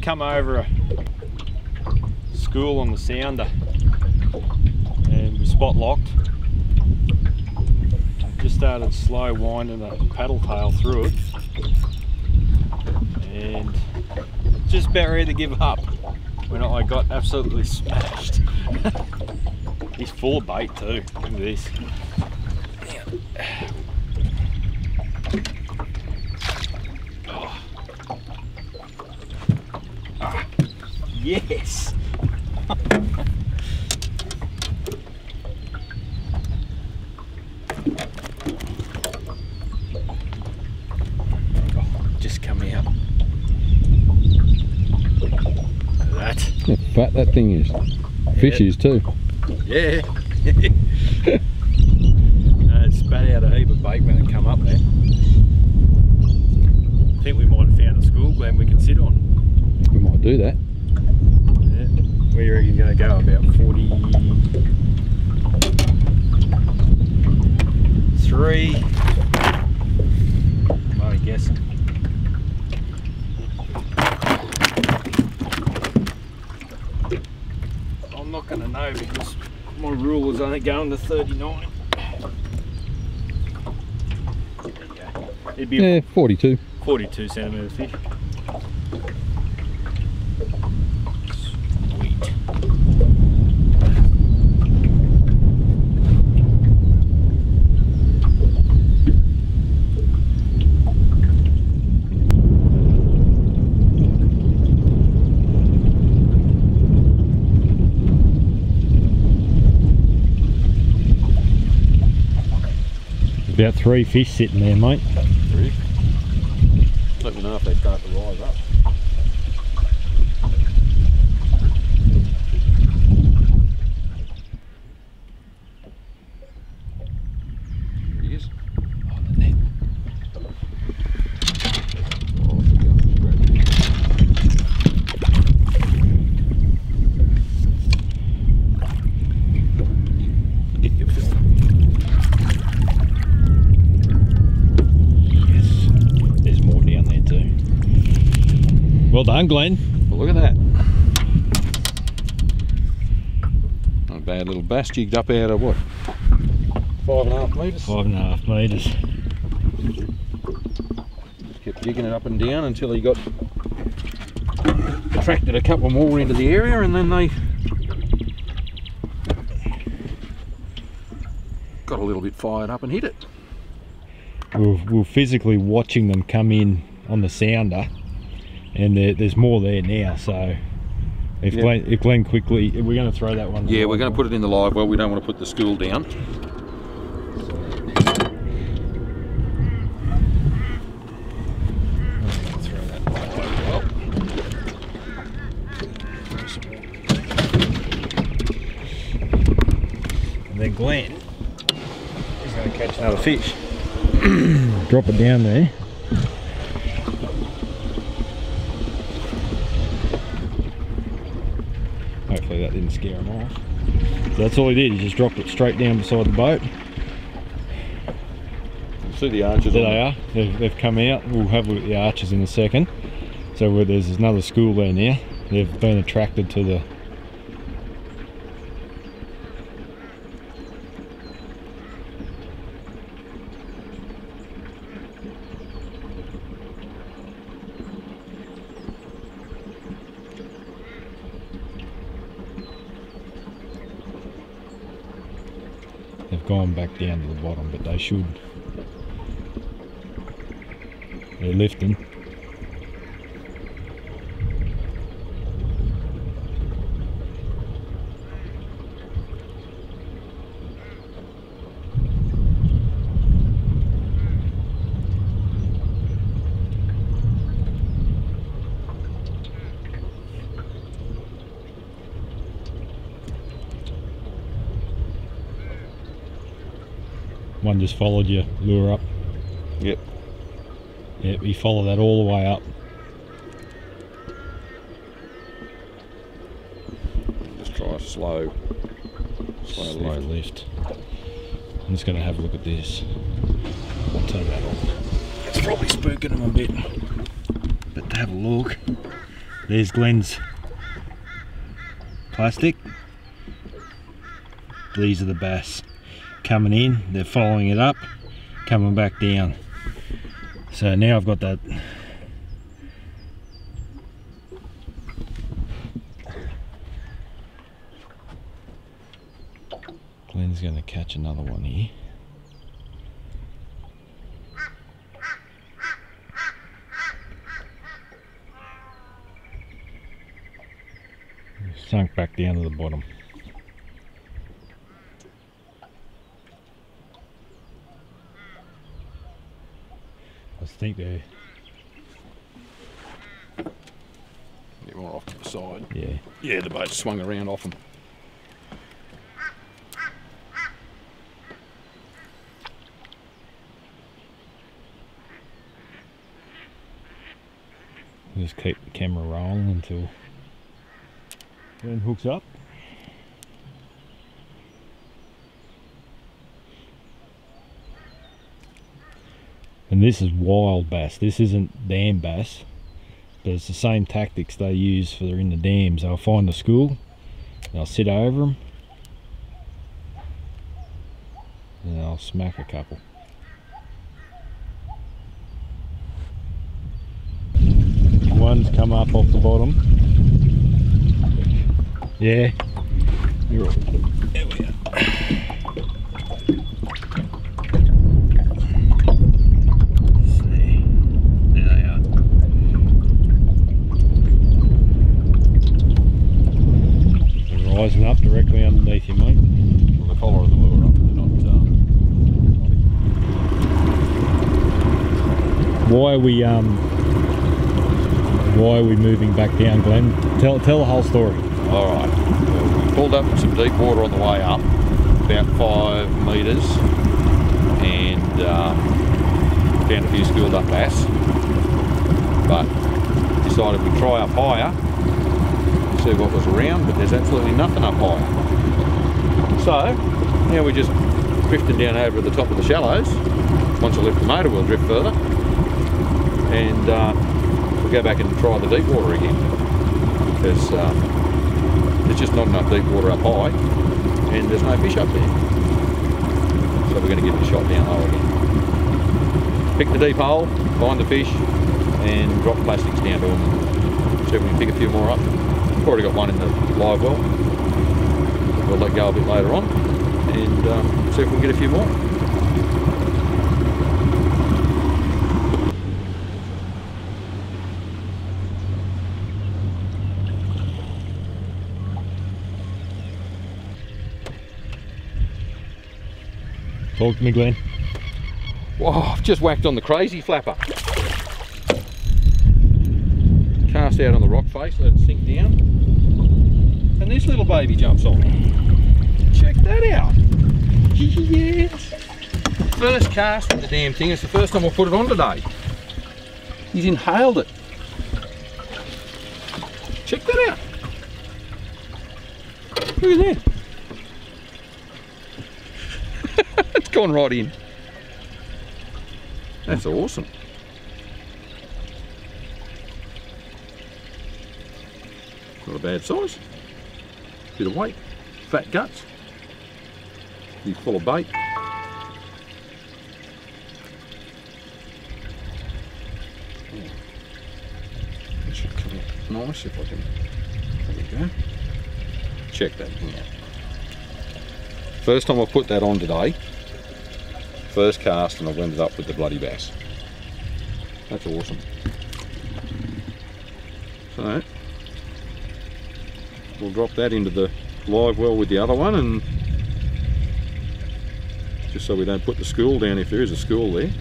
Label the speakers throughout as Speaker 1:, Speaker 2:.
Speaker 1: come over a school on the sounder and we spot locked. Just started slow winding a paddle tail through it and just about ready to give up when I got absolutely smashed. He's full of bait too. Look at this. Oh. Ah, yes. Just come out. That.
Speaker 2: How fat that thing is. Fish is too.
Speaker 1: Yeah. It spat out a heap of bait when it come up there. I think we might have found a school glen we can sit on.
Speaker 2: We might do that.
Speaker 1: Yeah. Where you reckon you're going to go? About 43? I'm only guessing. I'm not going to know because my rule is only going to 39. There you go. It'd be
Speaker 2: 42.
Speaker 1: 42 centimetre fish. Sweet. About 3 fish sitting there, mate.
Speaker 2: 3. Let me know if they start to rise up. There he is.
Speaker 1: Oh, the net. Well done, Glenn.
Speaker 2: Well, look at that. Not a bad little bass, jigged up out of what? 5.5 metres?
Speaker 1: 5.5 metres.
Speaker 2: Kept jigging it up and down until he got attracted a couple more into the area, and then they got a little bit fired up and hit it.
Speaker 1: We're physically watching them come in on the sounder. And there's more there now, so if Glenn quickly, we're going to throw that one.
Speaker 2: Yeah, we're going to put it in the live well. We don't want to put the school down.
Speaker 1: Throw that live well. And then Glenn is going to catch another fish. Drop it down there. Hopefully that didn't scare him off. So that's all he did, he just dropped it straight down beside the boat.
Speaker 2: See the arches?
Speaker 1: There they are, they've come out. We'll have a look at the arches in a second. So there's another school there now. They've been attracted to the... They've gone back down to the bottom, but they should. They're lifting. One just followed your lure up.
Speaker 2: Yep.
Speaker 1: Yep, you follow that all the way up.
Speaker 2: Just try a slow
Speaker 1: Slow lift. I'm just going to have a look at this. I'll turn that off. It's probably spooking them a bit. But to have a look. There's Glenn's plastic. These are the bass coming in, they're following it up, coming back down. So now I've got that. Glenn's going to catch another one here. Sunk back down to the bottom. I think they're...
Speaker 2: Get more off to the side.
Speaker 1: Yeah.
Speaker 2: Yeah, the boat swung around off them.
Speaker 1: Just keep the camera rolling until Glenn hooks up. And this is wild bass. This isn't dam bass, but it's the same tactics they use for in the dams. I'll find the school, and I'll sit over them, and I'll smack a couple. One's come up off the bottom. Yeah. You're right. There we are. Let's see. There they are. They're rising up directly underneath you, mate.
Speaker 2: Well, they're following the lure up. They're not.
Speaker 1: Why are we moving back down, Glenn? Tell the whole story.
Speaker 2: All right. Well, we pulled up in some deep water on the way up, about 5 metres, and found a few schooled up bass. But decided we'd try up higher, see what was around. But there's absolutely nothing up higher. So now we're just drifting down over the top of the shallows. Once I lift the motor, we'll drift further, and we'll go back and try the deep water again, because there's just not enough deep water up high and there's no fish up there. So we're going to give it a shot down low again. Pick the deep hole, find the fish, and drop plastics down to them. See if we can pick a few more up. We've already got one in the live well. We'll let go a bit later on and see if we can get a few more.
Speaker 1: Talk to me, Glenn.
Speaker 2: Whoa, I've just whacked on the crazy flapper. Cast out on the rock face, let it sink down. And this little baby jumps on. Check that out. Yes. First cast with the damn thing. It's the first time I put it on today. He's inhaled it. Check that out. Look at that. It's gone right in. That's awesome. Not a bad size. Bit of weight. Fat guts. He's full of bait. It should come out nice if I can. There we go. Check that thing out. First time I put that on today. First cast and I've ended up with the bloody bass. That's awesome. So we'll drop that into the live well with the other one, and just so we don't put the school down if there is a school there.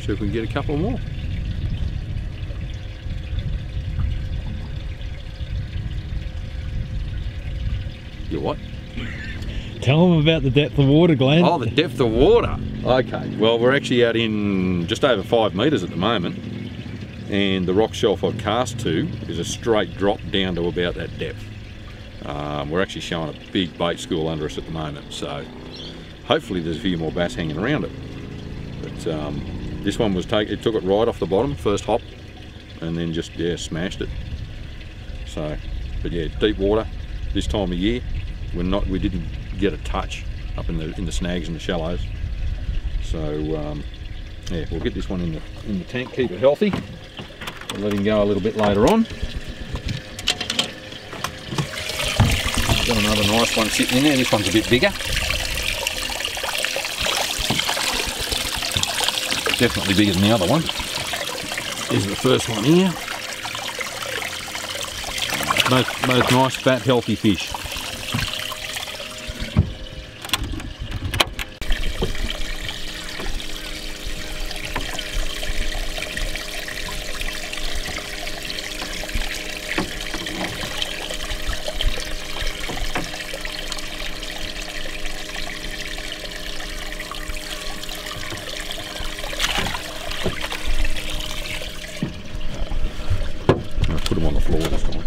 Speaker 2: See if we can get a couple more. You what?
Speaker 1: Tell them about the depth of water, Glenn.
Speaker 2: Oh, the depth of water. Okay, well we're actually out in just over 5 metres at the moment, and the rock shelf I've cast to is a straight drop down to about that depth. We're actually showing a big bait school under us at the moment, so hopefully there's a few more bass hanging around it. But this one was it took it right off the bottom, first hop, and then just, yeah, smashed it. So, but yeah, deep water this time of year, we didn't get a touch up in the snags and the shallows. So yeah, we'll get this one in the tank, keep it healthy. We'll let him go a little bit later on. Got another nice one sitting in there. This one's a bit bigger. Definitely bigger than the other one. Here's the first one here. Both nice, fat, healthy fish. Put them on the floor this time.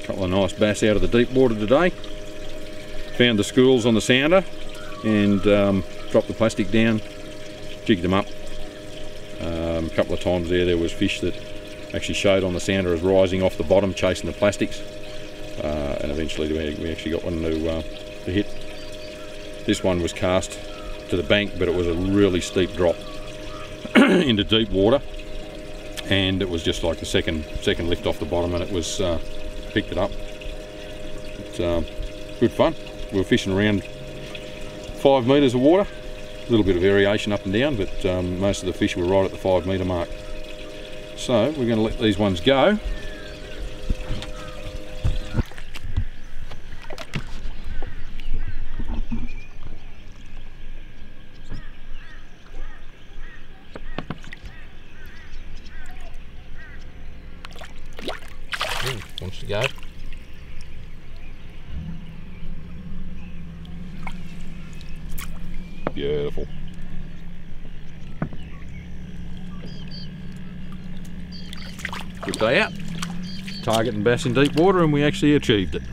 Speaker 2: Couple of nice bass out of the deep water today. Found the schools on the sounder and dropped the plastic down, jigged them up. A couple of times there was fish that actually showed on the sounder as rising off the bottom chasing the plastics, and eventually we actually got one to hit. This one was cast to the bank, but it was a really steep drop into deep water, and it was just like the second lift off the bottom, and it was picked it up. It's good fun. We were fishing around 5 metres of water, a little bit of variation up and down, but most of the fish were right at the 5 metre mark. So we're going to let these ones go. Wants to go. Beautiful. Good day out. Target and bass in deep water, and we actually achieved it.